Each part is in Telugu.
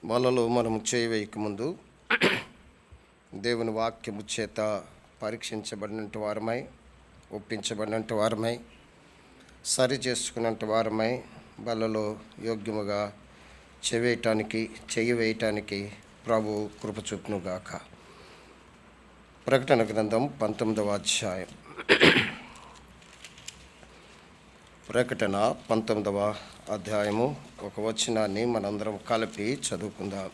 మనలో మనము చేయవేయకముందు దేవుని వాక్యము చేత పరీక్షించబడినట్టు వారమై, ఒప్పించబడినట్టు వారమై, సరి చేసుకున్నట్టు వారమై, బలలో యోగ్యముగా చేయవేయటానికి ప్రభు కృప చూపునుగాక. ప్రకటన గ్రంథం 19వ అధ్యాయం. ప్రకటన 19వ అధ్యాయము ఒక వచనాన్ని మనందరం కలిపి చదువుకుందాం.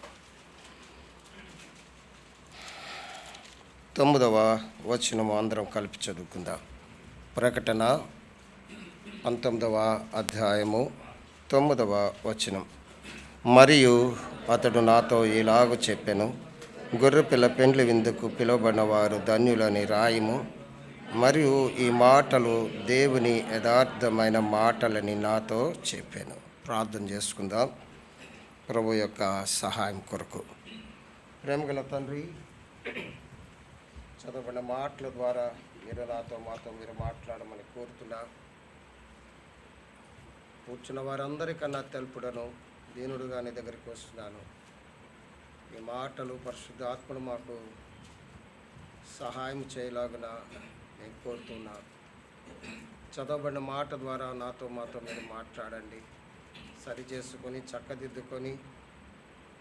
9వ వచనము అందరం కలిపి చదువుకుందాం. ప్రకటన 19వ అధ్యాయము 9వ వచనం. మరియు అతడు నాతో ఇలాగ చెప్పెను, గొర్రెపిల్ల పెండ్లి విందుకు పిలువబడిన వారు ధన్యులని రాయము. మరియు ఈ మాటలు దేవుని యథార్థమైన మాటలని నాతో చెప్పాను. ప్రార్థన చేసుకుందాం ప్రభు యొక్క సహాయం కొరకు. ప్రేమగల తండ్రి, చదవబడిన మాటల ద్వారా మీరు మాతో మీరు మాట్లాడమని కోరుతున్నా. కూర్చున్న వారందరికన్నా తెలుపుడను దీనుడుగా నీ దగ్గరికి వస్తున్నాను. ఈ మాటలు పరిశుద్ధాత్మను మాకు సహాయం చేయలాగున నేను కోరుతున్నా. చదవబడిన మాట ద్వారా మాతో మీరు మాట్లాడండి. సరి చేసుకొని చక్కదిద్దుకొని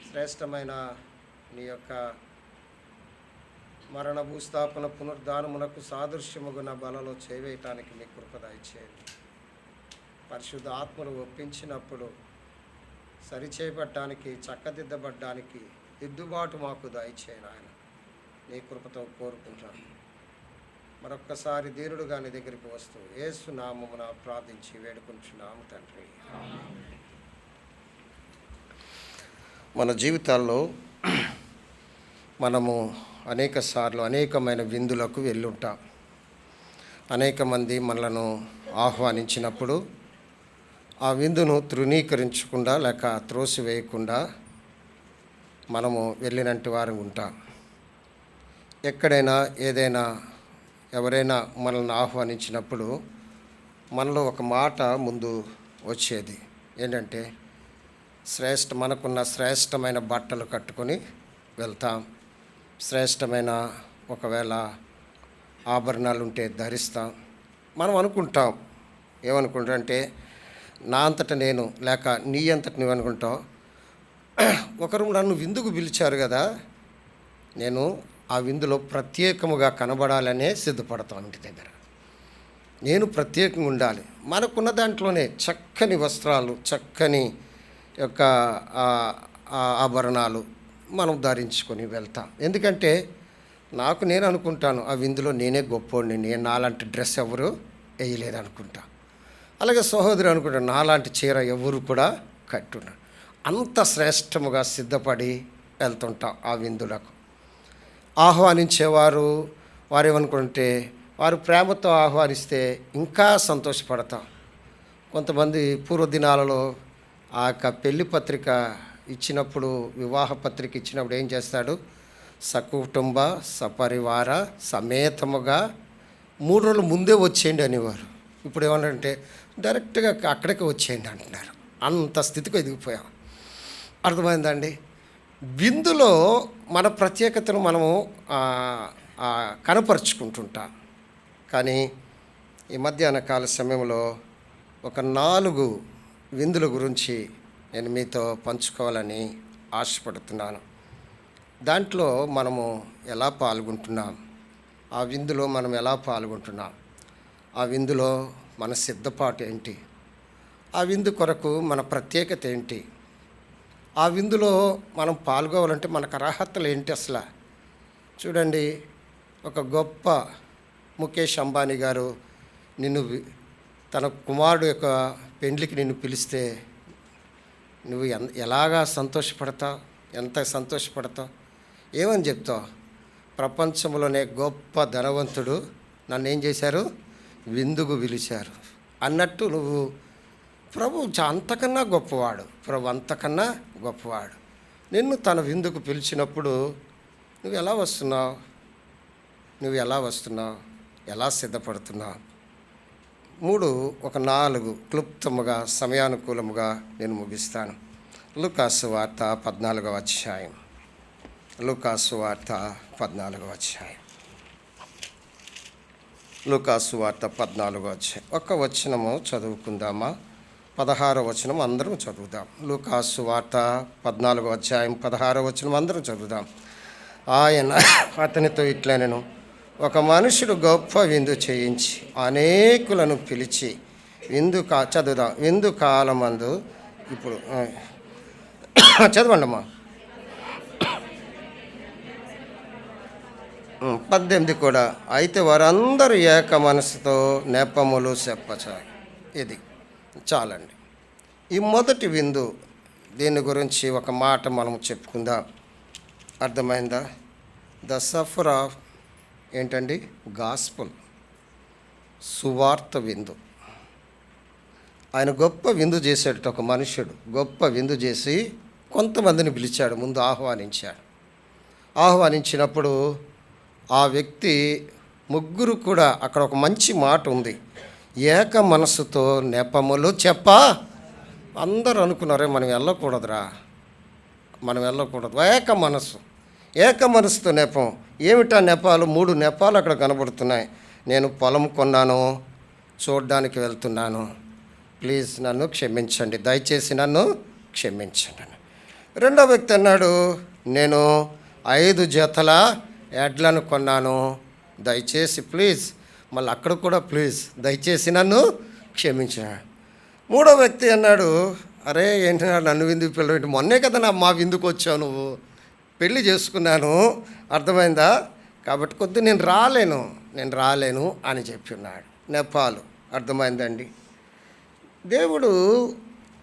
శ్రేష్టమైన నీ యొక్క మరణ భూస్థాపన పునరుద్ధానమునకు సాదృశ్యముగున బలలో చేయవేయటానికి మీ కృప దయచేయండి. పరిశుద్ధ ఆత్మను ఒప్పించినప్పుడు సరిచేయబడ్డానికి, చక్కదిద్దబడ్డానికి దిద్దుబాటు మాకు దయచేయండి. ఆయన నీ కృపతో కోరుకుంటాను. మరొక్కసారి దీనుడుగా నీ దగ్గరికి వస్తూ యేసు నామమున ప్రార్థించి వేడుకుంటున్నాము తండ్రి. మన జీవితాల్లో మనము అనేకమైన విందులకు వెళ్ళుంటాం. అనేక మంది మనలను ఆహ్వానించినప్పుడు ఆ విందును తృణీకరించకుండా లేక త్రోసివేయకుండా మనము వెళ్ళినట్టు వారు ఉంటాం. ఎక్కడైనా ఏదైనా ఎవరైనా మనల్ని ఆహ్వానించినప్పుడు మనలో ఒక మాట ముందు వచ్చేది ఏంటంటే, మనకున్న శ్రేష్టమైన బట్టలు కట్టుకొని వెళ్తాం. శ్రేష్టమైన ఒకవేళ ఆభరణాలు ఉంటే ధరిస్తాం. మనం అనుకుంటాం, ఏమనుకుంటామంటే నా అంతటా నేను లేక నీ అంతట నువ్వు అనుకుంటావు. ఒకరు నన్ను విందుకు పిలిచారు కదా, నేను ఆ విందులో ప్రత్యేకముగా కనబడాలనే సిద్ధపడతాను. ఇంటి దగ్గర నేను ప్రత్యేకంగా ఉండాలి. మనకున్న దాంట్లోనే చక్కని వస్త్రాలు, చక్కని యొక్క ఆభరణాలు మనం ధరించుకొని వెళ్తాం. ఎందుకంటే నేను అనుకుంటాను ఆ విందులో నేనే గొప్పోడిని, నేను నాలాంటి డ్రెస్ ఎవరు వేయలేదు అనుకుంటా. అలాగే సహోదరు అనుకుంటాను, నాలాంటి చీర ఎవరు కూడా కట్టున్నారు. అంత శ్రేష్టముగా సిద్ధపడి వెళ్తుంటాం ఆ విందులకు. ఆహ్వానించేవారు వారేమనుకుంటే వారు ప్రేమతో ఆహ్వానిస్తే ఇంకా సంతోషపడతాం. కొంతమంది పూర్వదినాలలో ఆ యొక్క పెళ్లి పత్రిక ఇచ్చినప్పుడు, వివాహ పత్రిక ఇచ్చినప్పుడు ఏం చేస్తాడు, సకుటుంబ సపరివార సమేతముగా 3 రోజులు ముందే వచ్చేయండి అనేవారు. ఇప్పుడు ఏమన్నారంటే డైరెక్ట్గా అక్కడికి వచ్చేయండి అంటున్నారు. అంత స్థితికి ఎదిగిపోయాం. అర్థమైందండి. విందులో మన ప్రత్యేకతను మనము కనపరుచుకుంటుంటాం. కానీ ఈ మధ్యాహ్న కాల సమయంలో ఒక 4 విందుల గురించి నేను మీతో పంచుకోవాలని ఆశపడుతున్నాను. దాంట్లో మనము ఎలా పాల్గొంటున్నాం, ఆ విందులో మనం ఎలా పాల్గొంటున్నాం, ఆ విందులో మన సిద్ధపాటు ఏంటి, ఆ విందు కొరకు మన ప్రత్యేకత ఏంటి, ఆ విందులో మనం పాల్గొవాలంటే మనకు అర్హతలు ఏంటి అసలు. చూడండి, ఒక గొప్ప ముఖేష్ అంబానీ గారు తన కుమారుడు యొక్క పెండ్లికి నిన్ను పిలిస్తే నువ్వు ఎలాగా సంతోషపడతావు, ఎంత సంతోషపడతావు, ఏమని చెప్తావు? ప్రపంచంలోనే గొప్ప ధనవంతుడు నన్ను ఏం చేశారు, విందుకు పిలిచారు అన్నట్టు నువ్వు ప్రభు అంతకన్నా గొప్పవాడు. నిన్ను తన విందుకు పిలిచినప్పుడు నువ్వు ఎలా వస్తున్నావు, ఎలా సిద్ధపడుతున్నావు? 3 ఒక 4 క్లుప్తముగా సమయానుకూలముగా నేను ముగిస్తాను. లూకాసు వార్త 14వ అధ్యాయం. లూకాసు వార్త 14వ అధ్యాయం. లూకాసు వార్త 14వ అధ్యాయం. ఒక్క వచనము చదువుకుందామా? 16వ వచనం అందరం చదువుదాం. లూకాసు వార్త 14వ అధ్యాయం 16వ వచనం అందరం చదువుదాం. ఆయన అతనితో ఇట్లనెను, ఒక మనుషుడు గొప్ప విందు చేయించి అనేకులను పిలిచి చదువుదాం. విందు కాలమందు ఇప్పుడు చదవండమ్మా. 18 కూడా. అయితే వారందరూ ఏక మనసుతో నెపములు చెప్పచారు. ఇది చాలండి. ఈ మొదటి విందు, దీని గురించి ఒక మాట మనం చెప్పుకుందాం. అర్థమైందా? ద సఫర్ ఆఫ్ ఏంటండి? గాస్పుల్, సువార్త విందు. ఆయన గొప్ప విందు చేసేట ఒక మనుష్యుడు గొప్ప విందు చేసి కొంతమందిని పిలిచాడు. ముందు ఆహ్వానించినప్పుడు ఆ వ్యక్తి ముగ్గురు కూడా, అక్కడ ఒక మంచి మాట ఉంది, ఏక మనసుతో నెపములు అందరూ అనుకున్నారే మనం వెళ్ళకూడదురా, ఏక మనసుతో నెపం. ఏమిటా నెపాలు? 3 నెపాలు అక్కడ కనబడుతున్నాయి. నేను పొలం కొన్నాను, చూడ్డానికి వెళ్తున్నాను, ప్లీజ్ నన్ను క్షమించండి, దయచేసి నన్ను క్షమించండి. రెండో వ్యక్తి అన్నాడు, నేను 5 జతల ఎడ్లను కొన్నాను, దయచేసి ప్లీజ్, మళ్ళీ అక్కడ కూడా ప్లీజ్, దయచేసి నన్ను క్షమించాడు. మూడో వ్యక్తి అన్నాడు, అరే ఏంటి నన్ను విందుకు పిల్లలు, మొన్నే కదా మా విందుకు వచ్చావు, నువ్వు పెళ్ళి చేసుకున్నాను, అర్థమైందా, కాబట్టి కొద్ది నేను రాలేను అని చెప్పిన్నాడు. నెపాలు. అర్థమైందండి? దేవుడు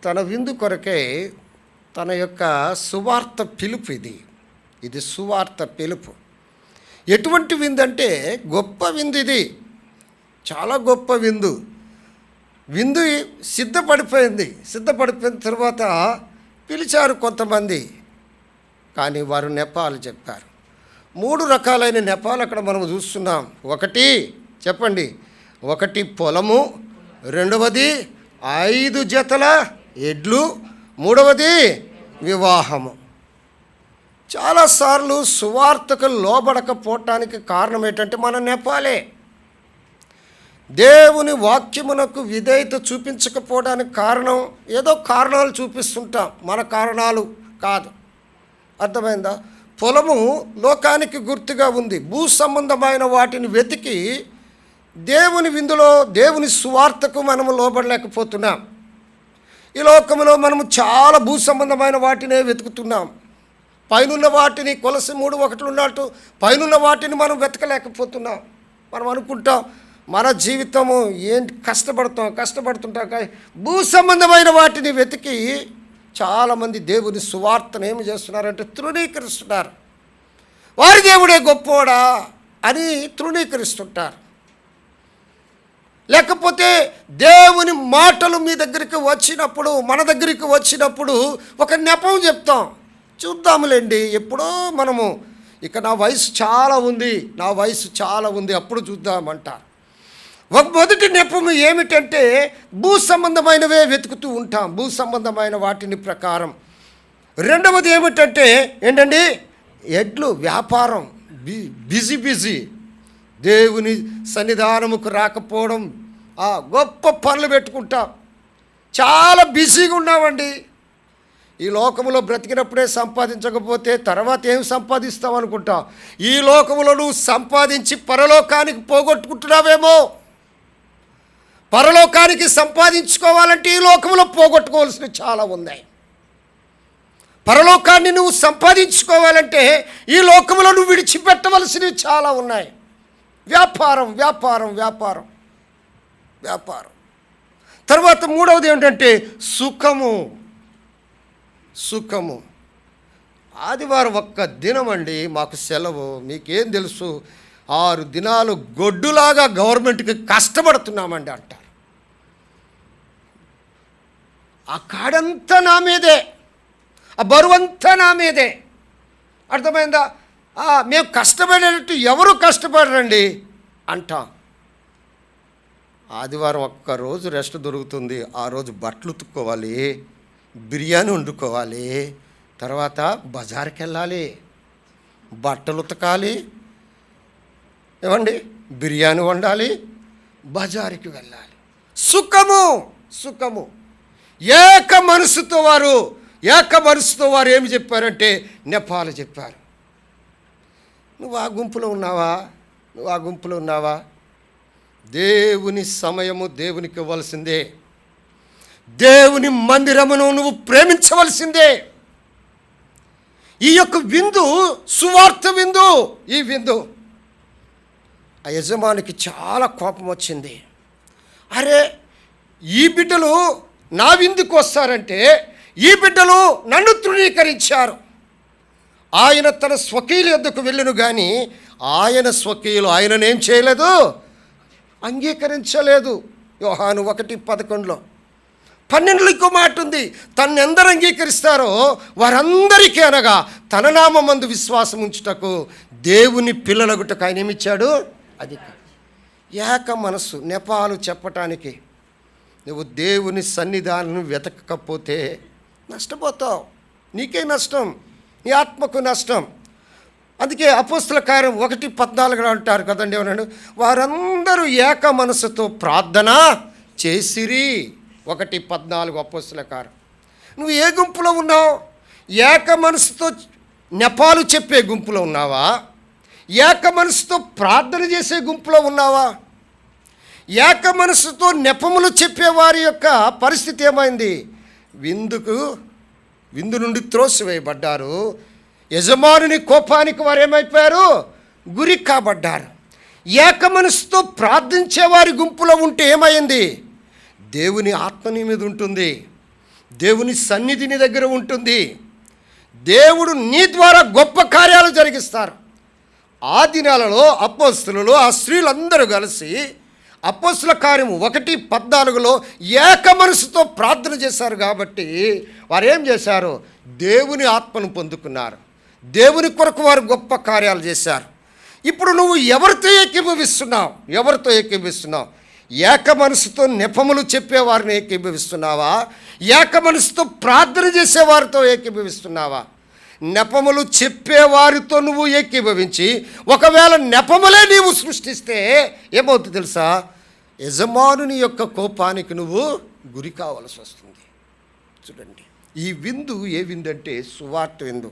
తన విందు కొరకే తన యొక్క సువార్త పిలుపు, ఇది సువార్త పిలుపు. ఎటువంటి విందు అంటే గొప్ప విందు, ఇది చాలా గొప్ప విందు. విందు సిద్ధపడిపోయిన తర్వాత పిలిచారు కొంతమంది, కానీ వారు నెపాలు చెప్పారు. 3 రకాలైన నెపాలు అక్కడ మనం చూస్తున్నాం. ఒకటి చెప్పండి, ఒకటి పొలము, రెండవది 5 జతల ఎడ్లు, మూడవది వివాహము. చాలాసార్లు సువార్తకు లోబడకపోవటానికి కారణం ఏంటంటే మన నెపాలే. దేవుని వాక్యమునకు విధేయత చూపించకపోవడానికి కారణం ఏదో కారణాలు చూపిస్తుంటాం, మన కారణాలు కాదు. అర్థమైందా? పొలము లోకానికి గుర్తుగా ఉంది. భూ సంబంధమైన వాటిని వెతికి దేవుని విందులో, దేవుని సువార్తకు మనము లోబడలేకపోతున్నాం. ఈ లోకంలో మనము చాలా భూ సంబంధమైన వాటినే వెతుకుతున్నాం. పైనున్న వాటిని, కొలసి 3:1 ఉన్నట్టు పైనున్న వాటిని మనం వెతకలేకపోతున్నాం. మనం అనుకుంటాం మన జీవితము ఏంటి, కష్టపడుతుంటాం కానీ భూ సంబంధమైన వాటిని వెతికి చాలామంది దేవుని సువార్తను ఏమి చేస్తున్నారంటే తృణీకరిస్తున్నారు. వారి దేవుడే గొప్పోడా అని తృణీకరిస్తుంటారు. లేకపోతే దేవుని మాటలు మీ దగ్గరికి వచ్చినప్పుడు, మన దగ్గరికి వచ్చినప్పుడు ఒక నెపం చెప్తాం, చూద్దాములేండి ఎప్పుడో మనము, ఇక నా వయసు చాలా ఉంది అప్పుడు చూద్దామంటారు. ఒక మొదటి నెపము ఏమిటంటే భూ సంబంధమైనవే వెతుకుతూ ఉంటాం, భూ సంబంధమైన వాటిని ప్రకారం. రెండవది ఏమిటంటే ఏంటండి, ఎడ్లు వ్యాపారం, బిజీ, దేవుని సన్నిధానముకు రాకపోవడం, గొప్ప పనులు పెట్టుకుంటాం, చాలా బిజీగా ఉన్నామండి. ఈ లోకములో బ్రతికినప్పుడే సంపాదించకపోతే తర్వాత ఏం సంపాదిస్తావు అనుకుంటావు. ఈ లోకములో నువ్వు సంపాదించి పరలోకానికి పోగొట్టుకుంటున్నావేమో. పరలోకానికి సంపాదించుకోవాలంటే ఈ లోకంలో పోగొట్టుకోవాల్సినవి చాలా ఉన్నాయి. పరలోకాన్ని నువ్వు సంపాదించుకోవాలంటే ఈ లోకంలో నువ్వు విడిచిపెట్టవలసినవి చాలా ఉన్నాయి. వ్యాపారం. తర్వాత మూడవది ఏంటంటే సుఖము. ఆదివారం ఒక్క దినం అండి మాకు సెలవు. మీకేం తెలుసు, 6 దినాలు గొడ్డులాగా గవర్నమెంట్కి కష్టపడుతున్నామండి అంటారు. ఆ కాడంతా నా మీదే, ఆ బరువంతా నా మీదే. అర్థమైందా? మేము కష్టపడేటట్టు ఎవరు కష్టపడరండి అంటాం. ఆదివారం ఒక్క రోజు రెస్ట్ దొరుకుతుంది, ఆ రోజు బట్టలు ఉతుక్కోవాలి, బిర్యానీ వండుకోవాలి, తర్వాత బజార్కి వెళ్ళాలి, బట్టలు ఉతకాలి, ఏమండి, బిర్యానీ వండాలి, బజారుకి వెళ్ళాలి. సుఖము సుఖము. ఏక మనసుతో వారు ఏమి చెప్పారంటే నెపాలు చెప్పారు. నువ్వు ఆ గుంపులో ఉన్నావా? దేవుని సమయము దేవునికి ఇవ్వాల్సిందే. దేవుని మందిరమును నువ్వు ప్రేమించవలసిందే. ఈ యొక్క విందు సువార్త విందు. ఈ విందు ఆ యజమానికి చాలా కోపం వచ్చింది. అరే, ఈ బిడ్డలు నా విందుకు వస్తారంటే ఈ బిడ్డలు నన్ను తృణీకరించారు. ఆయన తన స్వకీయుల యొద్దకు వెళ్ళును కానీ ఆయన స్వకీయులు ఆయననేం చేయలేదు, అంగీకరించలేదు. యోహాను 1:11 12 ఇంకో మాట ఉంది, తన్ను ఎందరు అంగీకరిస్తారో వారందరికీ అనగా తన నామమందు విశ్వాసం ఉంచుటకు దేవుని పిల్లలగుటకు ఆయన ఏమిచ్చాడు, అది ఏక మనస్సు. నెపాలు చెప్పటానికి నువ్వు దేవుని సన్నిధానం వెతకకపోతే నష్టపోతావు. నీకే నష్టం, నీ ఆత్మకు నష్టం. అందుకే అపోస్తల కార్యం 1:14 అంటారు కదండి, ఏమన్నాడు, వారందరూ ఏక మనసుతో ప్రార్థన చేసిరి. 1:14 అపోస్తల కార్యం. నువ్వు ఏ గుంపులో ఉన్నావు? ఏక మనసుతో నెపాలు చెప్పే గుంపులో ఉన్నావా? ఏక మనసుతో ప్రార్థన చేసే గుంపులో ఉన్నావా? ఏక మనసుతో నెపములు చెప్పేవారి యొక్క పరిస్థితి ఏమైంది? విందు నుండి త్రోసివేయబడ్డారు. యజమానుని కోపానికి వారు ఏమైపోయారు? గురి కాబడ్డారు. ఏక మనసుతో ప్రార్థించేవారి గుంపులో ఉంటే ఏమైంది? దేవుని ఆత్మ నీ మీద ఉంటుంది, దేవుని సన్నిధి నీ దగ్గర ఉంటుంది, దేవుడు నీ ద్వారా గొప్ప కార్యాలు జరిగిస్తారు. ఆ దినాలలో అపోస్తలులు ఆ స్త్రీలందరూ కలిసి అపోస్తల కార్యం 1:14 ఏక మనసుతో ప్రార్థన చేశారు. కాబట్టి వారు ఏం చేశారు? దేవుని ఆత్మను పొందుకున్నారు. దేవుని కొరకు వారు గొప్ప కార్యాలు చేశారు. ఇప్పుడు నువ్వు ఎవరితో ఏకీభవిస్తున్నావు? ఏక మనసుతో నెపములు చెప్పేవారిని ఏకీభవిస్తున్నావా? ఏక మనసుతో ప్రార్థన చేసేవారితో ఏకీభవిస్తున్నావా? నెపములు చెప్పేవారితో నువ్వు ఏకీభవించి ఒకవేళ నెపములే నీవు సృష్టిస్తే ఏమవుతుంది తెలుసా? యజమానుని యొక్క కోపానికి నువ్వు గురి కావాల్సి వస్తుంది. చూడండి, ఈ విందు ఏ విందు అంటే సువార్త విందు.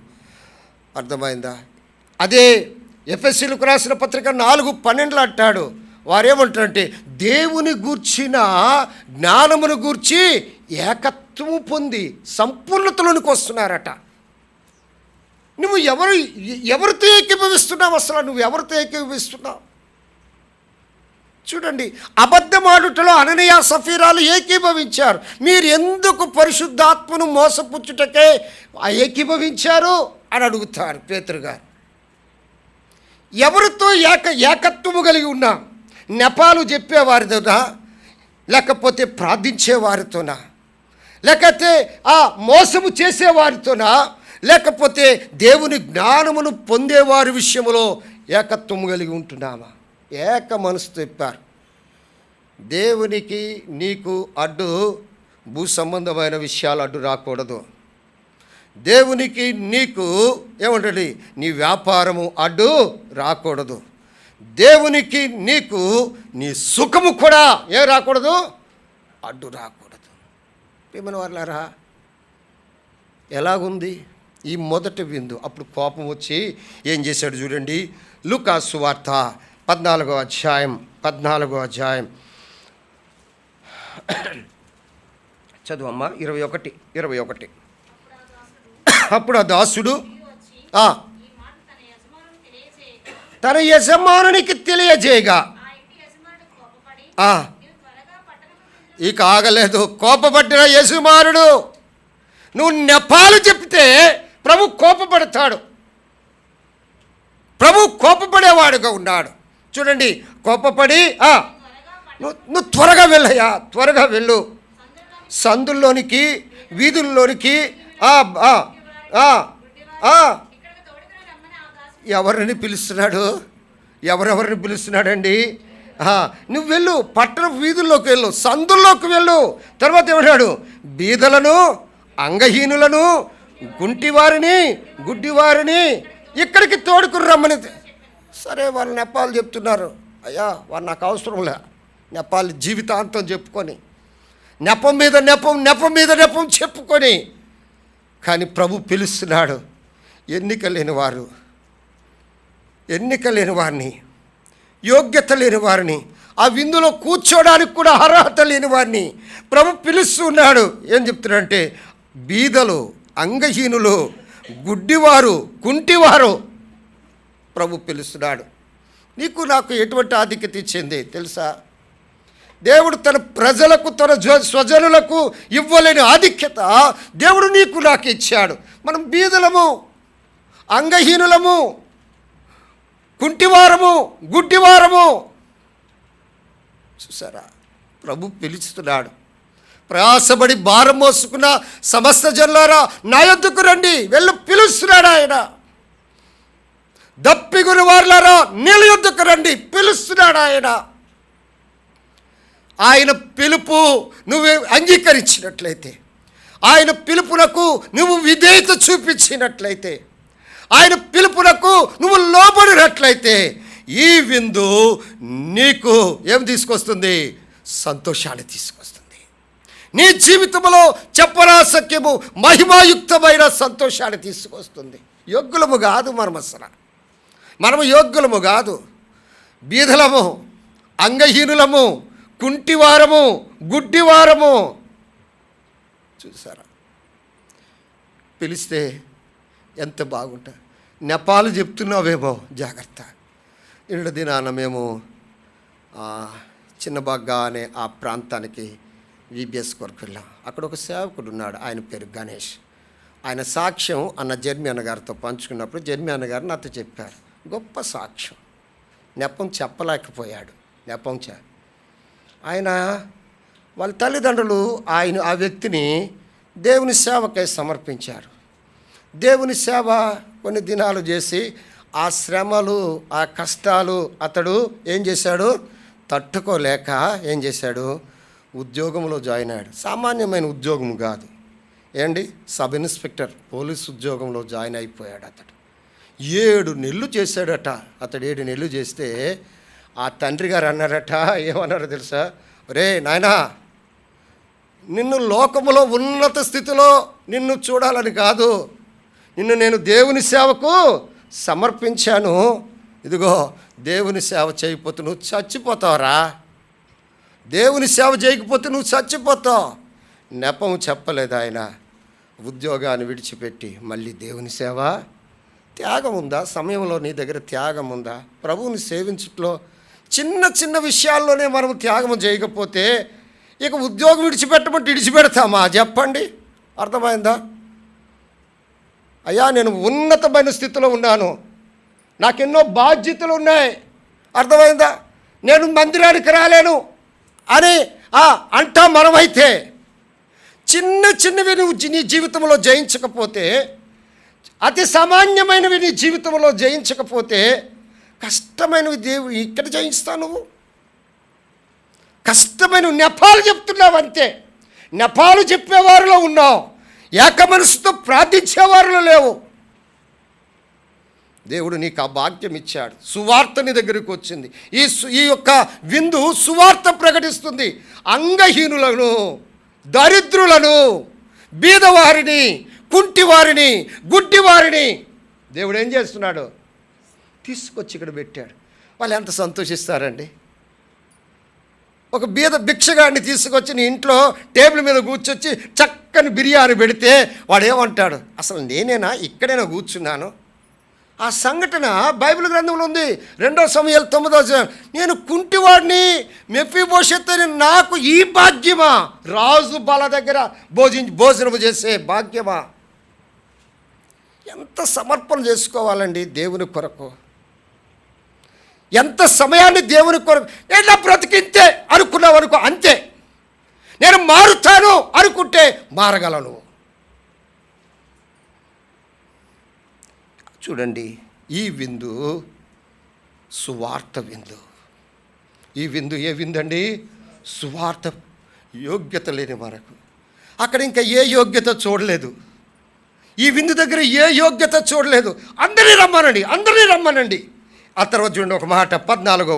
అర్థమైందా? అదే ఎఫెసీయులకు రాసిన పత్రిక 4:12 అంటాడు. వారేమంటారంటే దేవుని గూర్చిన జ్ఞానమును గూర్చి ఏకత్వము పొంది సంపూర్ణతలోనికి వస్తున్నారట. నువ్వు ఎవరితో ఏకీభవిస్తున్నావు? అసలు నువ్వు ఎవరితో ఏకీభవిస్తున్నావు? చూడండి, అబద్ధమాడుటలో అననీయ సఫీరాలు ఏకీభవించారు. మీరు ఎందుకు పరిశుద్ధాత్మను మోసపుచ్చుటకే ఏకీభవించారు అని అడుగుతారు పేతురు గారు. ఎవరితో ఏకత్వము కలిగి ఉన్నా? నెపాలు చెప్పేవారితోనా, లేకపోతే ప్రార్థించేవారితోనా, లేకపోతే ఆ మోసము చేసేవారితోనా, లేకపోతే దేవుని జ్ఞానమును పొందేవారి విషయంలో ఏకత్వము కలిగి ఉంటున్నామా? ఏక మనసు చెప్పారు. దేవునికి నీకు అడ్డు భూ సంబంధమైన విషయాలు అడ్డు రాకూడదు. దేవునికి నీకు ఏమంటది, నీ వ్యాపారము అడ్డు రాకూడదు. దేవునికి నీకు నీ సుఖము కూడా రాకూడదు, అడ్డు రాకూడదు. ప్రియమైన వారలారా, ఎలాగుంది ఈ మొదటి విందు? అప్పుడు కోపం వచ్చి ఏం చేశాడు చూడండి. లూకా సువార్త 14వ అధ్యాయం చదువమ్మా 21. అప్పుడు ఆ దాసుడు తన యజమానునికి తెలియజేయగా ఇక ఆగలేదు. కోపపడిన యజమానుడు, నువ్వు నెపాలు చెప్తే ప్రభు కోపపడతాడు. ప్రభు కోపపడేవాడుగా ఉన్నాడు. చూడండి, కోపపడి నువ్వు త్వరగా వెళ్ళయ్యా, త్వరగా వెళ్ళు, సందుల్లోనికి వీధుల్లోనికి ఎవరిని పిలుస్తున్నాడు? ఎవరెవరిని పిలుస్తున్నాడండి? నువ్వు వెళ్ళు, పట్టణ వీధుల్లోకి వెళ్ళు, సందుల్లోకి వెళ్ళు. తర్వాత ఏమన్నాడు? బీదలను అంగహీనులను, గుంటివారిని, గుడ్డివారిని ఇక్కడికి తోడుకుని రమ్మని. సరే, వాళ్ళు నెపాలు చెప్తున్నారు. అయ్యా, వారు నాకు అవసరంలే. నెపాలు జీవితాంతం చెప్పుకొని, నెపం మీద నెపం, నెపం మీద నెపం చెప్పుకొని, కానీ ప్రభు పిలుస్తున్నాడు. ఎన్నిక లేని వారిని, యోగ్యత లేని వారిని, ఆ విందులో కూర్చోడానికి కూడా అర్హత లేని వారిని ప్రభు పిలుస్తున్నాడు. ఏం చెప్తున్నాడంటే, బీదలు, అంగహీనులు, గుడ్డివారు, కుంటివారు ప్రభు పిలుస్తున్నాడు. నీకు నాకు ఎటువంటి ఆధిక్యత ఇచ్చింది తెలుసా? దేవుడు తన ప్రజలకు, తన స్వజనులకు ఇవ్వలేని ఆధిక్యత దేవుడు నీకు నాకు ఇచ్చాడు. మనం బీదలము, అంగహీనులము, కుంటివారము, గుడ్డివారము. చూసారా, ప్రభు పిలుస్తున్నాడు. ప్రయాసపడి భారం మోసుకున్న సమస్త జనులారా నా యొద్దకు రండి, వెళ్ళి పిలుస్తున్నాడు ఆయన. దప్పిగొని వారులారా నీళ్ళ యొద్దకు రండి, పిలుస్తున్నాడు ఆయన. ఆయన పిలుపు నువ్వు అంగీకరించినట్లయితే, ఆయన పిలుపునకు నువ్వు విధేయత చూపించినట్లయితే, ఆయన పిలుపునకు నువ్వు లోబడినట్లయితే, ఈ విందు నీకు ఏం తీసుకొస్తుంది? సంతోషాన్ని తీసుకొస్తుంది. నీ జీవితంలో చెప్పరాశక్యము మహిమాయుక్తమైన సంతోషాన్ని తీసుకొస్తుంది. యోగ్యులము కాదు మనము యోగ్యులము కాదు, బీదలము, అంగహీనులము, కుంటివారము, గుడ్డివారము. చూసారా, పిలిస్తే ఎంత బాగుంటా. నెపాలు చెప్తున్నావేమో, జాగ్రత్త. ఇరడు దినాన మేము చిన్నబాగ్గా అనే ఆ ప్రాంతానికి VBS కొరకు వెళ్ళాం. అక్కడ ఒక సేవకుడు ఉన్నాడు, ఆయన పేరు గణేష్. ఆయన సాక్ష్యం అన్న జర్మి అన్నగారితో పంచుకున్నప్పుడు జర్మి అన్నగారు నాతో చెప్పారు. గొప్ప సాక్ష్యం. నెపం చెప్పలేకపోయాడు. ఆయన వాళ్ళ తల్లిదండ్రులు ఆ వ్యక్తిని దేవుని సేవకై సమర్పించారు. దేవుని సేవ కొన్ని దినాలు చేసి ఆ శ్రమలు, ఆ కష్టాలు అతడు ఏం చేశాడు? తట్టుకోలేక ఏం చేశాడు? ఉద్యోగంలో జాయిన్ అయ్యాడు. సామాన్యమైన ఉద్యోగం కాదు ఏండి, సబ్ ఇన్స్పెక్టర్ పోలీస్ ఉద్యోగంలో జాయిన్ అయిపోయాడు. అతడు 7 నెలలు చేశాడట. అతడు 7 నెలలు చేస్తే ఆ తండ్రి గారు అన్నారట, ఏమన్నారో తెలుసా? ఒరే నాయనా, నిన్ను లోకములో ఉన్నత స్థితిలో నిన్ను చూడాలని కాదు, నిన్ను నేను దేవుని సేవకు సమర్పించాను. ఇదిగో, దేవుని సేవ చేయకపోతే నువ్వు చచ్చిపోతావురా. దేవుని సేవ చేయకపోతే నువ్వు చచ్చిపోతావు. నెపం చెప్పలేదు ఆయన. ఉద్యోగాన్ని విడిచిపెట్టి మళ్ళీ దేవుని సేవ. త్యాగం ఉందా? సమయంలో నీ దగ్గర త్యాగం ఉందా? ప్రభువుని సేవించట్లో చిన్న చిన్న విషయాల్లోనే మనం త్యాగం చేయకపోతే ఇక ఉద్యోగం విడిచిపెట్టమంటే విడిచిపెడతామా? చెప్పండి, అర్థమైందా? అయ్యా, నేను ఉన్నతమైన స్థితిలో ఉన్నాను, నాకెన్నో బాధ్యతలు ఉన్నాయి, అర్థమైందా? నేను మందిరానికి రాలేను అని అంటా మనమైతే, చిన్నవి నువ్వు నీ జీవితంలో జయించకపోతే, అతి సామాన్యమైనవి నీ జీవితంలో జయించకపోతే, కష్టమైనవి దేవుడు ఇక్కడ జయిస్తావు. నువ్వు కష్టమైన నెపాలు చెప్తున్నావు అంతే. నెపాలు చెప్పేవారిలో ఉన్నావు, ఏక మనసుతో ప్రార్థించేవారిలో లేవు. దేవుడు నీకు ఆ భాగ్యం ఇచ్చాడు. సువార్త నీ దగ్గరికి వచ్చింది. ఈ యొక్క విందు సువార్త ప్రకటిస్తుంది. అంగహీనులను, దరిద్రులను, బీదవారిని, కుంటివారిని, గుడ్డివారిని దేవుడు ఏం చేస్తున్నాడు? తీసుకొచ్చి ఇక్కడ పెట్టాడు. వాళ్ళు ఎంత సంతోషిస్తారండి. ఒక భిక్షగాడిని తీసుకొచ్చి నీ ఇంట్లో టేబుల్ మీద కూర్చొచ్చి చక్కని బిర్యానీ పెడితే వాడు ఏమంటాడు? అసలు నేనేనా ఇక్కడైనా కూర్చున్నాను? ఆ సంఘటన బైబిల్ గ్రంథంలో ఉంది. 2 సమూయేలు 9 నేను కుంటివాడిని, మెఫీబోషెత్ అని, నాకు ఈ భాగ్యమా? రాజు బల దగ్గర భోజనం చేసే భాగ్యమా? ఎంత సమర్పణ చేసుకోవాలండి దేవుని కొరకు, ఎంత సమయాన్ని దేవుని కొరకు. నేను నా బ్రతికింతే అనుకున్నావు అనుకో, అంతే. నేను మారుతాను అనుకుంటే మారగలను. చూడండి, ఈ విందు సువార్త విందు. ఈ విందు ఏ విందు అండి? సువార్త. యోగ్యత లేని వరకు, అక్కడ ఇంకా ఏ యోగ్యత చూడలేదు. ఈ విందు దగ్గర ఏ యోగ్యత చూడలేదు. అందరినీ రమ్మనండి. ఆ తర్వాత చూడండి ఒక మాట 14వ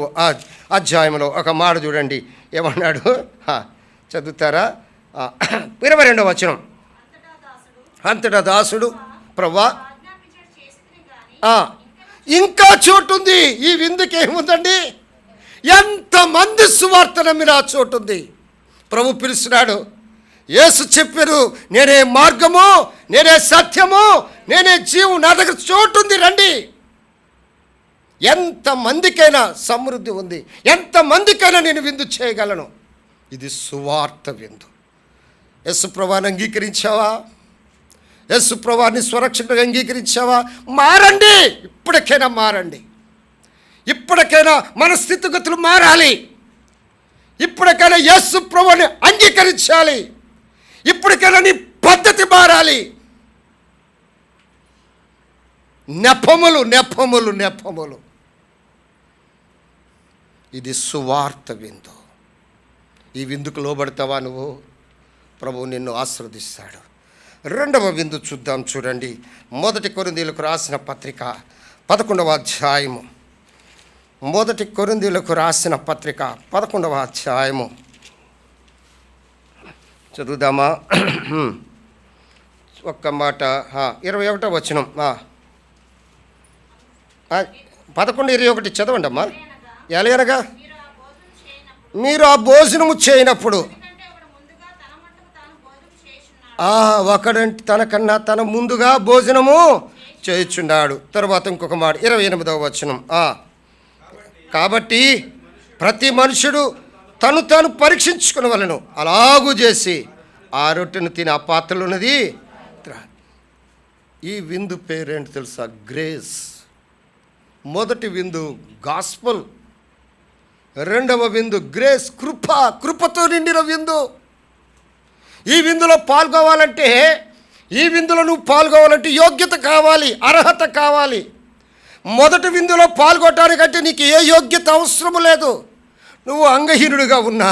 అధ్యాయంలో ఒక మాట చూడండి ఏమన్నాడు, చదువుతారా? 22వ వచనం. అంతటా దాసుడు, ప్రభువా, ఇంకా చోటు ఉంది. ఈ విందుకి ఏముందండి? ఎంతమంది సువార్త నమ్మిన చోటు ఉంది. ప్రభు పిలుస్తున్నాడు. యేసు చెప్పారు, నేనే మార్గము, నేనే సత్యము, నేనే జీవం, నా దగ్గర చోటు ఉంది, రండి. ఎంతమందికైనా సమృద్ధి ఉంది, ఎంతమందికైనా నేను విందు చేయగలను. ఇది సువార్త విందు. యేసు ప్రభువుని అంగీకరించావా? యేసు ప్రభువుని స్వరక్షకుడిగా అంగీకరించావా? మారండి, ఇప్పటికైనా మారండి. ఇప్పటికైనా మన స్థితిగతులు మారాలి. ఇప్పటికైనా యేసు ప్రభువుని అంగీకరించాలి. ఇప్పటికైనా నీ పద్ధతి మారాలి. నెపములు. ఇది సువార్త విందు. ఈ విందుకు లోబడతావా నువ్వు? ప్రభువు నిన్ను ఆశీర్వదిస్తాడు. రెండవ విందు చూద్దాం. చూడండి, 1 కొరింథీయులకు రాసిన పత్రిక 11వ అధ్యాయము. 1 కొరింథీయులకు రాసిన పత్రిక 11వ అధ్యాయము చదువుదామా? ఒక్క మాట. 21వ వచనం. 11:21 చదవండి అమ్మా. ఎలాగనగా మీరు ఆ భోజనము చేయనప్పుడు, ఒకడంటే తనకన్నా తన ముందుగా భోజనము చేయుచున్నాడు. తర్వాత ఇంకొక మాట 28వ వచనం. కాబట్టి ప్రతి మనుషుడు తను తాను పరీక్షించుకునవలెను. అలాగూ చేసి ఆ రొట్టెను తిని ఆ పాత్రలో ఉన్నది. ఈ విందు పేరేంటి తెలుసా? గ్రేస్. మొదటి విందు గాస్పల్, రెండవ విందు గ్రేస్, కృపతో నిండిన విందు. ఈ విందులో నువ్వు పాల్గొవాలంటే యోగ్యత కావాలి, అర్హత కావాలి. మొదటి విందులో పాల్గొనడానికంటే నీకు ఏ యోగ్యత అవసరము లేదు. నువ్వు అంగహీనుడిగా ఉన్నా,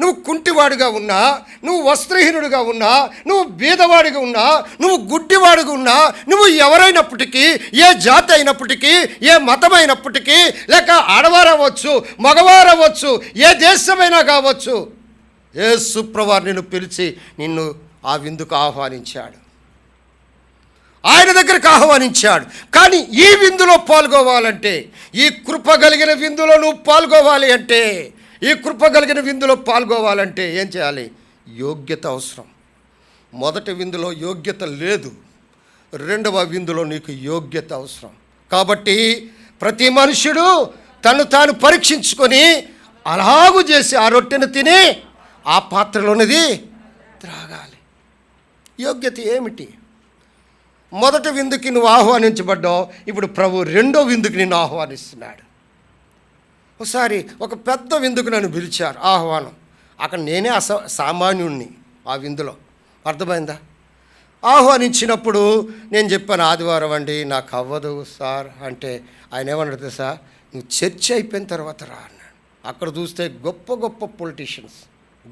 నువ్వు కుంటివాడిగా ఉన్నా, నువ్వు వస్త్రహీనుడిగా ఉన్నా, నువ్వు బీదవాడిగా ఉన్నా, నువ్వు గుడ్డివాడిగా ఉన్నా, నువ్వు ఎవరైనప్పటికీ, ఏ జాతి అయినప్పటికీ, ఏ మతం అయినప్పటికీ, లేక ఆడవారవచ్చు, మగవారవచ్చు, ఏ దేశమైనా కావచ్చు, యేసు ప్రభువు నిన్ను పిలిచి నిన్ను ఆ విందుకు ఆహ్వానించాడు. ఆయన దగ్గరకు ఆహ్వానించాడు. కానీ ఈ విందులో పాల్గొవాలంటే, ఈ కృప కలిగిన విందులో నువ్వు పాల్గొవాలి అంటే, ఈ కృప కలిగిన విందులో పాల్గొవాలంటే ఏం చేయాలి? యోగ్యత అవసరం. మొదటి విందులో యోగ్యత లేదు, రెండవ విందులో నీకు యోగ్యత అవసరం. కాబట్టి ప్రతి మనుష్యుడు తను తాను పరీక్షించుకొని అలాగూ చేసి ఆ రొట్టెను తిని ఆ పాత్రలోనిది త్రాగాలి. యోగ్యత ఏమిటి? మొదటి విందుకి నువ్వు ఆహ్వానించబడ్డావు, ఇప్పుడు ప్రభు రెండో విందుకి నిన్ను ఆహ్వానిస్తున్నాడు. ఒకసారి ఒక పెద్ద విందుకు నన్ను పిలిచారు, ఆహ్వానం. అక్కడ నేనే సామాన్యుణ్ణి ఆ విందులో. అర్థమైందా? ఆహ్వానించినప్పుడు నేను చెప్పాను, ఆదివారం అండి నాకు అవ్వదు సార్ అంటే, ఆయన ఏమన్నాడు సార్, నువ్వు చర్చ అయిపోయిన తర్వాత రా అన్నాడు. అక్కడ చూస్తే గొప్ప గొప్ప పొలిటీషియన్స్,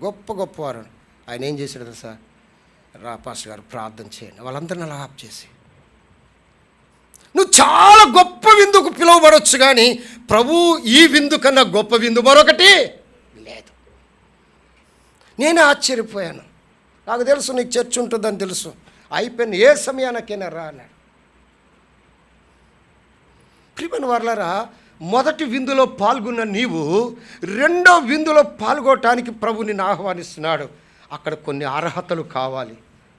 గొప్ప వారు. ఆయన ఏం చేశాడు సార్, రా పాస్టర్ గారు ప్రార్థన చేయండి, వాళ్ళందరినీ అలా ఆప్ చేసి. నువ్వు చాలా గొప్ప విందుకు పిలువబడవచ్చు, కానీ ప్రభు ఈ విందు కన్నా గొప్ప విందు మరొకటి లేదు. నేను ఆశ్చర్యపోయాను. నాకు తెలుసు నీకు చర్చ ఉంటుందని తెలుసు. అయిపోయిన ఏ సమయానికైనా రా అన్నాడు. ప్రియమైన వారలారా, మొదటి విందులో పాల్గొన్న నీవు రెండో విందులో పాల్గొనటానికి ప్రభు నిన్ను ఆహ్వానిస్తున్నాడు. అక్కడ కొన్ని అర్హతలు కావాలి,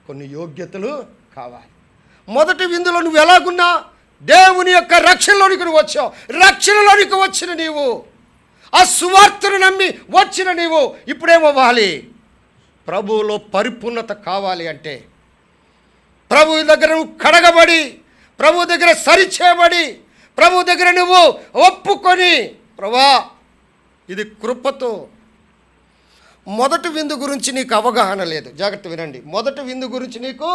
కొన్ని యోగ్యతలు కావాలి. మొదటి విందులో నువ్వు ఎలాగున్నా దేవుని యొక్క రక్షణలోనికి నువ్వు వచ్చావు. రక్షణలోనికి వచ్చిన నీవు, ఆ సువార్తను నమ్మి వచ్చిన నీవు ఇప్పుడేమవ్వాలి? ప్రభువులో పరిపూర్ణత కావాలి అంటే, ప్రభు దగ్గర నువ్వు కడగబడి, ప్రభు దగ్గర సరిచేయబడి, ప్రభు దగ్గర నువ్వు ఒప్పుకొని, ప్రభా ఇది కృపతో. మొదటి విందు గురించి నీకు అవగాహన లేదు. జాగ్రత్త వినండి. మొదటి విందు గురించి నీకు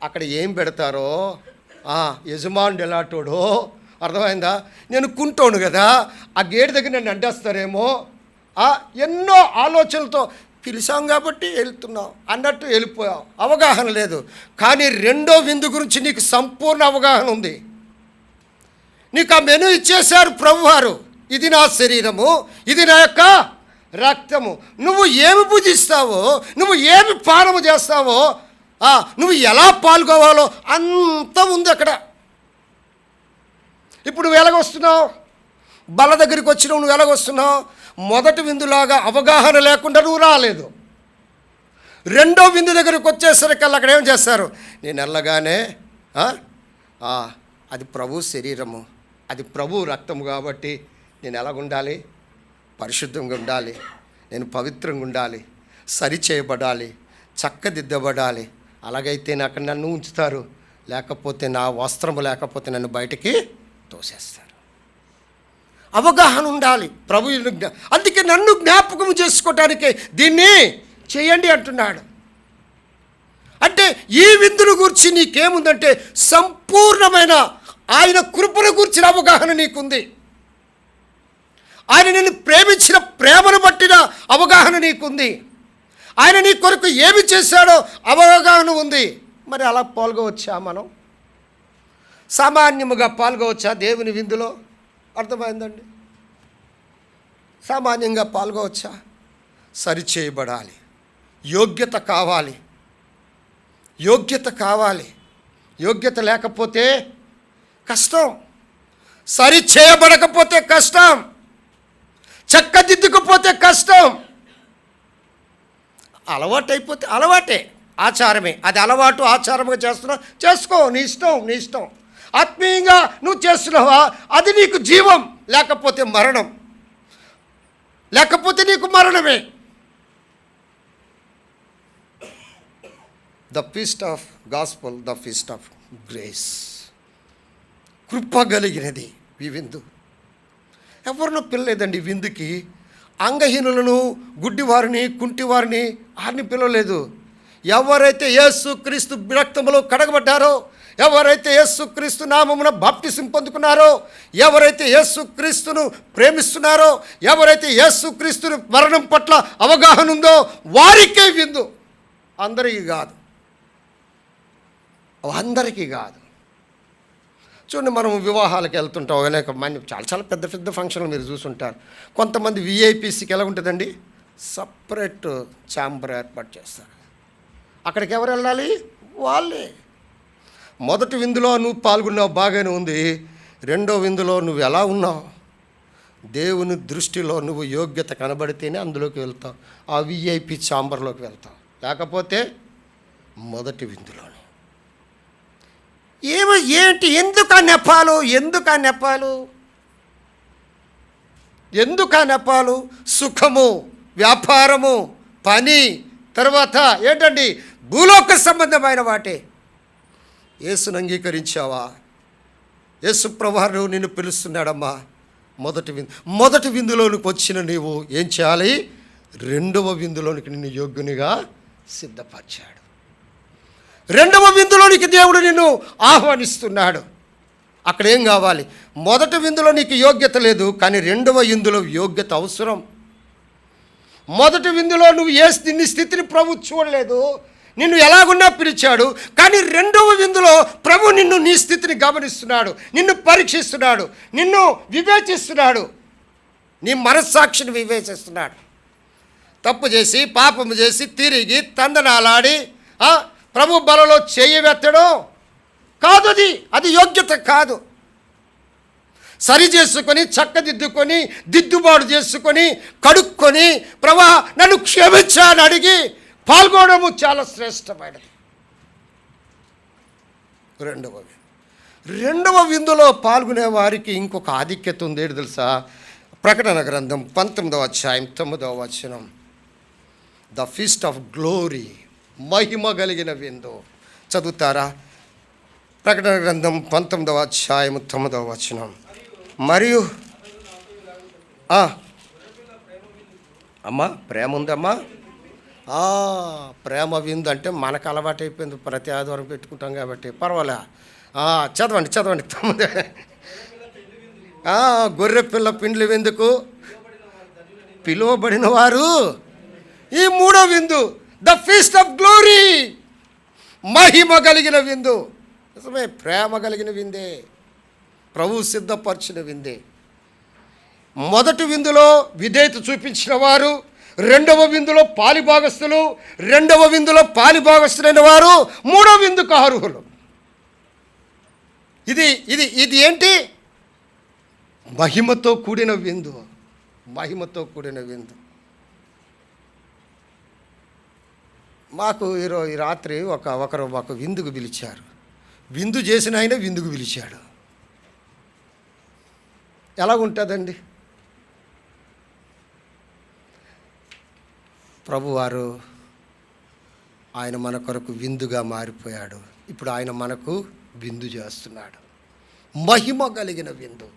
అక్కడ ఏం పెడతారో, యజమానుడు ఎలాంటోడో అర్థమైందా? నేను కుంటోను కదా, ఆ గేటు దగ్గర నన్ను అడ్డేస్తారేమో, ఎన్నో ఆలోచనలతో పిలిచాం కాబట్టి వెళ్తున్నాం అన్నట్టు వెళ్ళిపోయావు, అవగాహన లేదు. కానీ రెండో విందు గురించి నీకు సంపూర్ణ అవగాహన ఉంది. నీకు ఆ మెనూ ఇచ్చేశారు ప్రభువారు, ఇది నా శరీరము, ఇది నా యొక్క రక్తము. నువ్వు ఏమి పూజిస్తావో, నువ్వు ఏమి పానము చేస్తావో, నువ్వు ఎలా పాల్గొవాలో అంత ఉంది అక్కడ. ఇప్పుడు నువ్వు ఎలాగొస్తున్నావు, బల్ల దగ్గరికి వచ్చినావు, నువ్వు ఎలాగొస్తున్నావు? మొదటి విందులాగా అవగాహన లేకుండా నువ్వు రాలేదు. రెండో విందు దగ్గరికి వచ్చేసరికల్లా అక్కడ ఏం చేస్తారు? నేను వెళ్ళగానే అది ప్రభు శరీరము, అది ప్రభు రక్తము కాబట్టి నేను ఎలాగుండాలి? పరిశుద్ధంగా ఉండాలి, నేను పవిత్రంగా ఉండాలి, సరిచేయబడాలి, చక్కదిద్దబడాలి. అలాగైతే అక్కడ నన్ను ఉంచుతారు, లేకపోతే నా వస్త్రము లేకపోతే నన్ను బయటికి తోసేస్తారు. అవగాహన ఉండాలి ప్రభు. అందుకే నన్ను జ్ఞాపకం చేసుకోవటానికే దీన్ని చేయండి అంటున్నాడు. అంటే ఈ విందును గురించి నీకేముందంటే సంపూర్ణమైన ఆయన కృపను గురించిన అవగాహన నీకుంది. ఆయన నిన్ను ప్రేమించిన ప్రేమను బట్టిన అవగాహన నీకుంది. ఆయన నీ కొరకు ఏమి చేశాడో అవగాహన ఉంది. మరి అలా పాల్గొవచ్చా? మనం సామాన్యముగా పాల్గొవచ్చా దేవుని విందులో? అర్థమైందండి? సామాన్యంగా పాల్గొవచ్చా? సరిచేయబడాలి, యోగ్యత కావాలి, యోగ్యత కావాలి. యోగ్యత లేకపోతే కష్టం, సరి చేయబడకపోతే కష్టం, చక్కదిద్దుకపోతే కష్టం. అలవాటైపోతే అలవాటే, ఆచారమే. అది అలవాటు ఆచారంగా చేస్తున్నావు, చేసుకో, నీ ఇష్టం, నీ ఇష్టం. ఆత్మీయంగా నువ్వు చేస్తున్నావా, అది నీకు జీవం, లేకపోతే మరణం, లేకపోతే నీకు మరణమే. The feast of gospel, the feast of grace, కృప కలిగినది ఈ విందు. ఎవరినో పిల్లలేదండి విందుకి. అంగహీనులను, గుడ్డివారిని, కుంటివారిని వారిని పిలవలేదు. ఎవరైతే యేసు క్రీస్తు రక్తములో కడగబడ్డారో, ఎవరైతే యేసు క్రీస్తు నామమున బాప్టిసం పొందుకున్నారో, ఎవరైతే యేసు క్రీస్తును ప్రేమిస్తున్నారో, ఎవరైతే యేసు క్రీస్తును మరణం పట్ల అవగాహన ఉందో వారికే విందు. అందరికీ కాదు, అందరికీ కాదు. చూడండి, మనం వివాహాలకు వెళ్తుంటాం, అనేక మంది చాలా పెద్ద పెద్ద ఫంక్షన్లు మీరు చూసుంటారు. కొంతమంది విఐపీసీకి ఎలా ఉంటుందండి, సపరేట్ ఛాంబర్ ఏర్పాటు చేస్తారు. అక్కడికి ఎవరు వెళ్ళాలి? వాళ్ళే. మొదటి విందులో నువ్వు పాల్గొన్నావు, బాగానే ఉంది. రెండో విందులో నువ్వు ఎలా ఉన్నావు? దేవుని దృష్టిలో నువ్వు యోగ్యత కనబడితేనే అందులోకి వెళ్తావు, ఆ విఐపీ ఛాంబర్లోకి వెళ్తావు. లేకపోతే మొదటి విందులోనే ఏంటి? ఎందుకు ఆ నెపాలు? ఎందుకు ఆ నెపాలు? సుఖము, వ్యాపారము, పని, తర్వాత ఏంటండి భూలోక సంబంధమైన వాటే. యేసును అంగీకరించావా? యేసు ప్రభువు నిన్ను పిలుస్తున్నాడమ్మా. మొదటి విందులోనికి వచ్చిన నీవు ఏం చేయాలి? రెండవ విందులోనికి నిన్ను యోగ్యునిగా సిద్ధపరిచాడు. రెండవ విందులోనికి దేవుడు నిన్ను ఆహ్వానిస్తున్నాడు. అక్కడ ఏం కావాలి? మొదటి విందులో నీకు యోగ్యత లేదు, కానీ రెండవ విందులో యోగ్యత అవసరం. మొదటి విందులో నువ్వు నిన్ను స్థితిని ప్రభు చూడలేదు, నిన్ను ఎలాగున్నా పిలిచాడు. కానీ రెండవ విందులో ప్రభు నీ స్థితిని గమనిస్తున్నాడు, నిన్ను పరీక్షిస్తున్నాడు, నిన్ను వివేచిస్తున్నాడు, నీ మనస్సాక్షిని వివేచిస్తున్నాడు. తప్పు చేసి పాపము చేసి తిరిగి తందనాలాడి ప్రభు బలలో చేయవెత్తడం కాదు. అది యోగ్యత కాదు. సరి చేసుకొని, చక్కదిద్దుకొని, దిద్దుబాటు చేసుకొని, కడుక్కొని, ప్రభా నన్ను క్షమించాలని అడిగి పాల్గొనడము చాలా శ్రేష్టమైనది. రెండవ విందులో పాల్గొనే వారికి ఇంకొక ఆధిక్యత ఉంది. ఏంటి తెలుసా? ప్రకటన గ్రంథం 19వ అధ్యాయం 9వ వచనం. ద ఫీస్ట్ ఆఫ్ గ్లోరీ, మహిమ కలిగిన విందు. చదువుతారా? ప్రకటన గ్రంథం 19వ అధ్యాయం 9వ వచనం. మరియు అమ్మా ప్రేమ ఉందమ్మా. ప్రేమ విందు అంటే మనకు అలవాటు అయిపోయింది, ప్రతి ఆదివారం పెట్టుకుంటాం కాబట్టి పర్వాలే. చదవండి 9. గొర్రె పిల్ల పిండ్లు విందుకు పిలువబడిన వారు ఈ మూడో విందు ద ఫీస్ట్ ఆఫ్ గ్లోరీ, మహిమ కలిగిన విందు. నిజమే, ప్రేమ కలిగిన విందే, ప్రభువు సిద్ధపరిచిన విందే. మొదటి విందులో విధేయత చూపించిన వారు, రెండవ విందులో పాలిభాగస్తులు, రెండవ విందులో పాలిభాగస్తులైన వారు మూడో విందుకు అర్హులు. ఇది ఇది ఇది ఏంటి? మహిమతో కూడిన విందు, మహిమతో కూడిన విందు. మాకు ఈ రాత్రి ఒకరు మాకు విందుకు పిలిచారు. విందు చేసిన ఆయన విందుకు పిలిచాడు. ఎలా ఉంటుందండి? ప్రభువారు ఆయన మన కొరకు విందుగా మారిపోయాడు. ఇప్పుడు ఆయన మనకు విందు చేస్తున్నాడు, మహిమ కలిగిన విందు.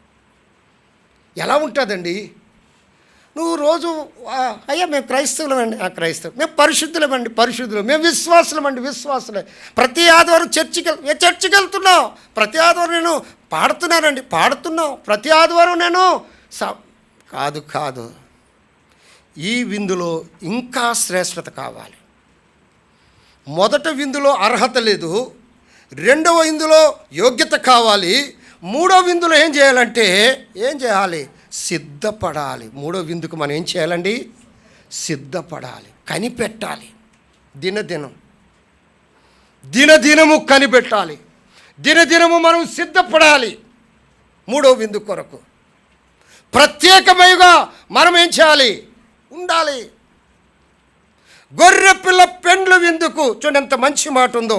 ఎలా ఉంటుందండి? నువ్వు రోజు అయ్యా మేము క్రైస్తవులమండి, క్రైస్తవం, మేము పరిశుద్ధులమండి, పరిశుద్ధులు, మేము విశ్వాసులమండి, విశ్వాసులే. ప్రతి ఆదివారం చర్చికి వెళ్తున్నావు, ప్రతి ఆదివారం నేను పాడుతున్నానండి, పాడుతున్నావు, ప్రతి ఆదివారం నేను కాదు. ఈ విందులో ఇంకా శ్రేష్టత కావాలి. మొదటి విందులో అర్హత లేదు, రెండవ విందులో యోగ్యత కావాలి, మూడో విందులో ఏం చేయాలి? సిద్ధపడాలి. మూడో విందుకు మనం ఏం చేయాలండి? సిద్ధపడాలి, కనిపెట్టాలి. దినదినము కనిపెట్టాలి, దినదినము మనం సిద్ధపడాలి. మూడో విందు కొరకు ప్రత్యేకమైగా మనం ఏం చేయాలి? ఉండాలి. గొర్రెపిల్ల పెండ్లు విందుకు చూడండి ఎంత మంచి మాట ఉందో.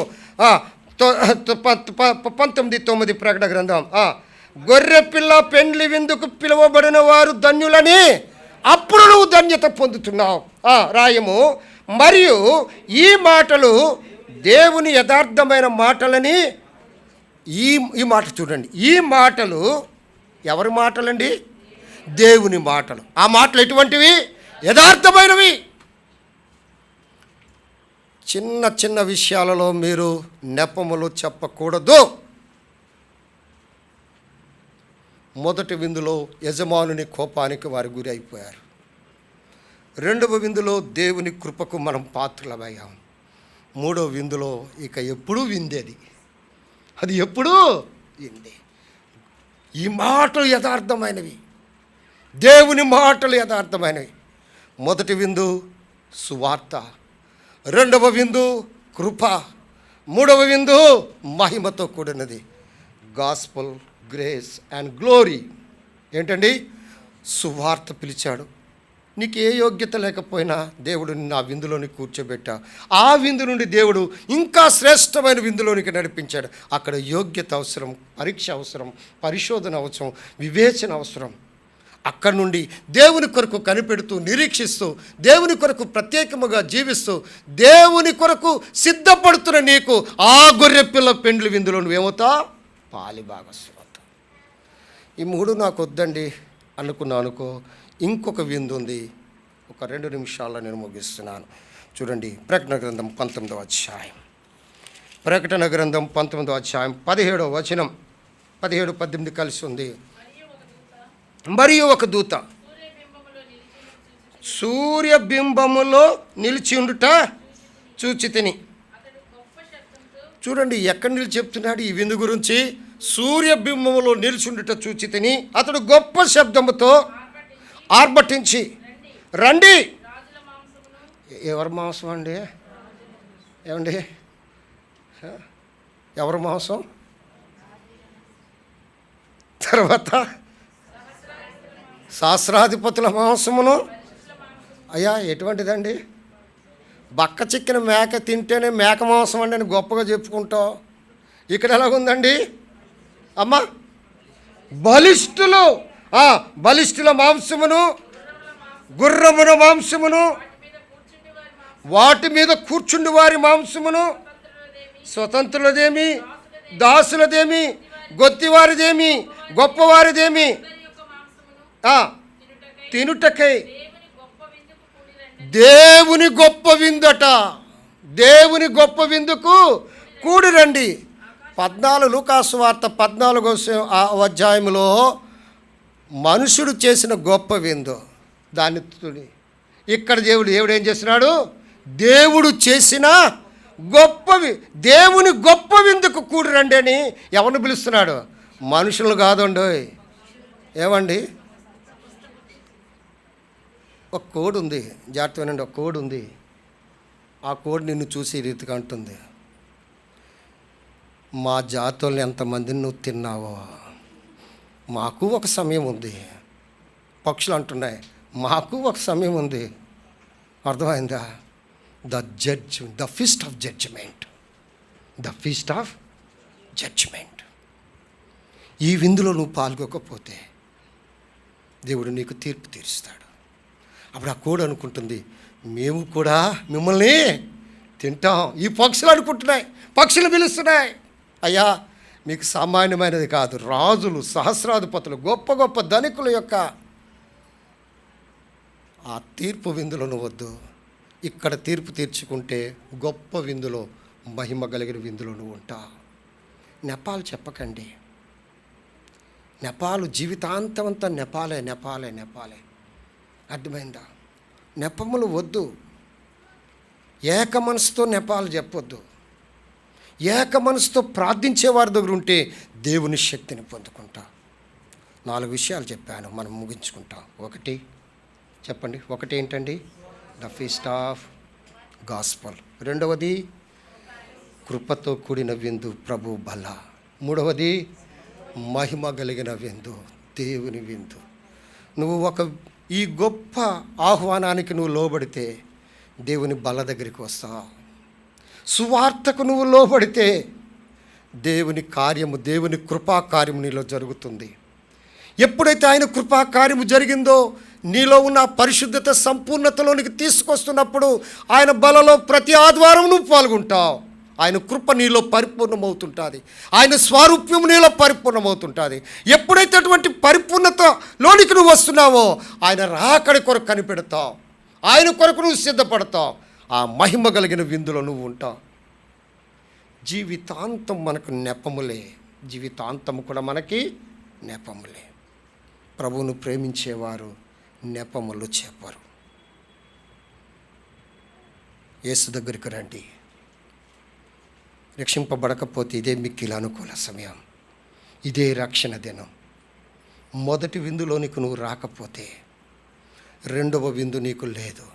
19:9 ప్రకటన గ్రంథం. గొర్రెపిల్ల పెండ్లి విందుకు పిలువబడిన వారు ధన్యులని, అప్పుడు నువ్వు ధన్యత పొందుతున్నావు. రాయము, మరియు ఈ మాటలు దేవుని యథార్థమైన మాటలని. ఈ మాట చూడండి, ఈ మాటలు ఎవరి మాటలండి? దేవుని మాటలు. ఆ మాటలు ఎటువంటివి? యథార్థమైనవి. చిన్న చిన్న విషయాలలో మీరు నెపములు చెప్పకూడదు. మొదటి విందులో యజమానుని కోపానికి వారు గురి అయిపోయారు. రెండవ విందులో దేవుని కృపకు మనం పాత్రలమయ్యాం. మూడో విందులో ఇక ఎప్పుడూ విందేది, అది ఎప్పుడూ విందే. ఈ మాటలు యథార్థమైనవి, దేవుని మాటలు యథార్థమైనవి. మొదటి విందు సువార్త, రెండవ విందు కృప, మూడవ విందు మహిమతో కూడినది గాస్పల్, గ్రేస్ అండ్ గ్లోరీ. ఏంటండి? సువార్త పిలిచాడు. నీకు ఏ యోగ్యత లేకపోయినా దేవుడు నిన్ను ఆ విందులోని కూర్చోబెట్టా. ఆ విందు నుండి దేవుడు ఇంకా శ్రేష్టమైన విందులోనికి నడిపించాడు. అక్కడ యోగ్యత అవసరం, పరీక్ష అవసరం, పరిశోధన అవసరం, వివేచన అవసరం. అక్కడి నుండి దేవుని కొరకు కనిపెడుతూ, నిరీక్షిస్తూ, దేవుని కొరకు ప్రత్యేకముగా జీవిస్తూ, దేవుని కొరకు సిద్ధపడుతున్న నీకు ఆ గొర్రెపిల్ల పెండ్లి విందులో నువ్వేమవుతావు? పాలిభాగస్వామి. ఈ మూడు నాకు వద్దండి అనుకో, ఇంకొక విందు ఉంది. ఒక 2 నిమిషాల్లో నేను ముగిస్తున్నాను. చూడండి, ప్రకటన గ్రంథం 19వ అధ్యాయం. ప్రకటన గ్రంథం 19వ అధ్యాయం 17వ వచనం, 17-18 కలిసి ఉంది. మరియు ఒక దూత సూర్యబింబములో నిలిచి ఉండుట చూచితిని. చూడండి ఎక్కడి నిలిచి చెప్తున్నాడు ఈ విందు గురించి. సూర్యబింబములో నిలిచుండుట చూచితిని, అతడు గొప్ప శబ్దముతో ఆర్భటించి, రండి. ఎవరి మాంసం అండి? ఏమండి, ఎవరి మాంసం? తర్వాత సహస్రాధిపతుల మాంసమును. అయ్యా ఎటువంటిదండి? బక్క చిక్కిన మేక తింటేనే మేక మాంసం అండి అని గొప్పగా చెప్పుకుంటావు. ఇక్కడ ఎలాగుందండి అమ్మ? బలిష్ఠుల మాంసమును, గుర్రమున మాంసమును, వాటి మీద కూర్చుండి వారి మాంసమును, స్వతంత్రులదేమి, దాసులదేమి, గొత్తివారిదేమి, గొప్పవారిదేమి తినుటకై దేవుని గొప్ప విందట. దేవుని గొప్ప విందుకు కూడి రండి. 14 లూకాసు వార్త 14వ అధ్యాయంలో మనుషుడు చేసిన గొప్ప విందు దాన్ని ఇక్కడ దేవుడు ఏం చేస్తున్నాడు? దేవుడు చేసిన దేవుని గొప్ప విందుకు కూడి రండి అని ఎవరిని పిలుస్తున్నాడు? మనుషులు కాదండి. ఏమండి, ఒక కోడ్ ఉంది, జాగ్రత్త వినండి. ఒక కోడ్ ఉంది. ఆ కోడ్ నిన్ను చూసి ఈ రీతిగా అంటుంది: మా జాతుల్ని ఎంతమందిని నువ్వు తిన్నావో మాకు ఒక సమయం ఉంది. పక్షులు అంటున్నాయి, మాకు ఒక సమయం ఉంది. అర్థమైందా? The feast of judgement. The feast of judgement. ఈ విందులో నువ్వు పాల్గొకపోతే దేవుడు నీకు తీర్పు తీరుస్తాడు. అప్పుడు ఆ కోడి అనుకుంటుంది, మేము కూడా మిమ్మల్ని తింటాం. ఈ పక్షులు అనుకుంటున్నాయి, పక్షులు పిలుస్తున్నాయి, అయ్యా మీకు సామాన్యమైనది కాదు, రాజులు, సహస్రాధిపతులు, గొప్ప గొప్ప ధనికుల యొక్క ఆ తీర్పు విందులో నువ్వు వద్దు. ఇక్కడ తీర్పు తీర్చుకుంటే గొప్ప విందులో, మహిమ కలిగిన విందులో నువ్వు ఉంటావు. నెపాలు చెప్పకండి. నెపాలు జీవితాంతం అంతా నెపాలే. అర్థమైందా? నెపములు వద్దు. ఏక మనసుతో నెపాలు చెప్పొద్దు. ఏక మనసుతో ప్రార్థించేవారి దగ్గర ఉంటే దేవుని శక్తిని పొందుకుంటా. 4 విషయాలు చెప్పాను, మనం ముగించుకుంటాం. ఒకటి చెప్పండి. ఒకటి ఏంటండి? The feast of gospel. రెండవది కృపతో కూడిన విందు, ప్రభు బల. మూడవది మహిమ కలిగిన విందు, దేవుని విందు. నువ్వు ఈ గొప్ప ఆహ్వానానికి నువ్వు లోబడితే దేవుని బల దగ్గరికి వస్తావు. సువార్తకు నువ్వు లోబడితే దేవుని కార్యము, దేవుని కృపా కార్యము నీలో జరుగుతుంది. ఎప్పుడైతే ఆయన కృపా కార్యము జరిగిందో నీలో ఉన్న పరిశుద్ధత సంపూర్ణతలోనికి తీసుకొస్తున్నప్పుడు ఆయన బలలో ప్రతి ఆదివారం నువ్వు పాల్గొంటావు. ఆయన కృప నీలో పరిపూర్ణమవుతుంటుంది. ఆయన స్వారూప్యం నీలో పరిపూర్ణమవుతుంటుంది. ఎప్పుడైతే అటువంటి పరిపూర్ణతలోనికి నువ్వు వస్తున్నావో ఆయన రాకడి కొరకు కనిపెడతావు. ఆయన కొరకు నువ్వు సిద్ధపడతావు. ఆ మహిమ కలిగిన విందులో నువ్వు ఉంటావు. జీవితాంతం మనకు నెపములే. జీవితాంతము కూడా మనకి నెపములే. ప్రభువును ప్రేమించేవారు నెపములు చెప్పరు. యేసు దగ్గరికి రండి. రక్షింపబడకపోతే ఇదే మిక్కిలి అనుకూల సమయం, ఇదే రక్షణ దినం. మొదటి విందులోనికి నువ్వు రాకపోతే రెండవ విందు నీకు లేదు.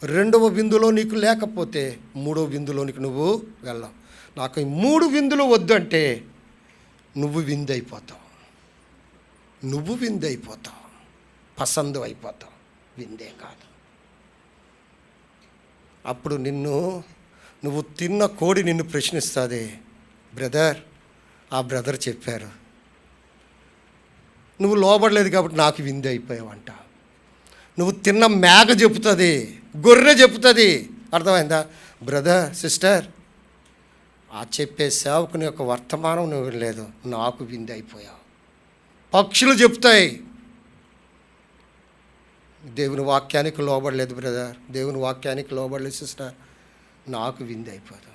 రెండవ విందులో నీకు లేకపోతే మూడవ విందులోనికి నువ్వు వెళ్ళావు. నాకు ఈ 3 విందులు వద్దు అంటే నువ్వు విందైపోతావు. పసందు అయిపోతావు, విందే కాదు. అప్పుడు నువ్వు తిన్న కోడి నిన్ను ప్రశ్నిస్తుంది, బ్రదర్, ఆ బ్రదర్ చెప్పారు, నువ్వు లోబడలేదు కాబట్టి నాకు విందు అయిపోయావంట. నువ్వు తిన్న మేక చెప్తుంది, గొర్రె చెప్తుంది. అర్థమైందా? బ్రదర్, సిస్టర్, ఆ చెప్పే సేవకుని యొక్క వర్తమానం నువ్వు లేదు, నాకు విందు అయిపోయావు. పక్షులు చెప్తాయి, దేవుని వాక్యానికి లోబడలేదు బ్రదర్, దేవుని వాక్యానికి లోబడలేదు సిస్టర్, నాకు విందు అయిపోదు.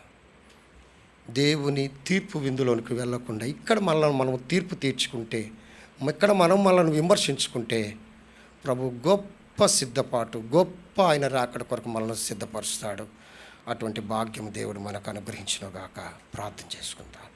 దేవుని తీర్పు విందులోనికి వెళ్ళకుండా ఇక్కడ మనం తీర్పు తీర్చుకుంటే, ఇక్కడ మనల్ని విమర్శించుకుంటే ప్రభు గొప్ప సిద్ధపాటు, గొప్ప ఆయన రాకడ కొరకు మనల్ని సిద్ధపరుస్తాడు. అటువంటి భాగ్యం దేవుడు మనకు అనుగ్రహించును గాక. ప్రార్థన చేసుకుందాం.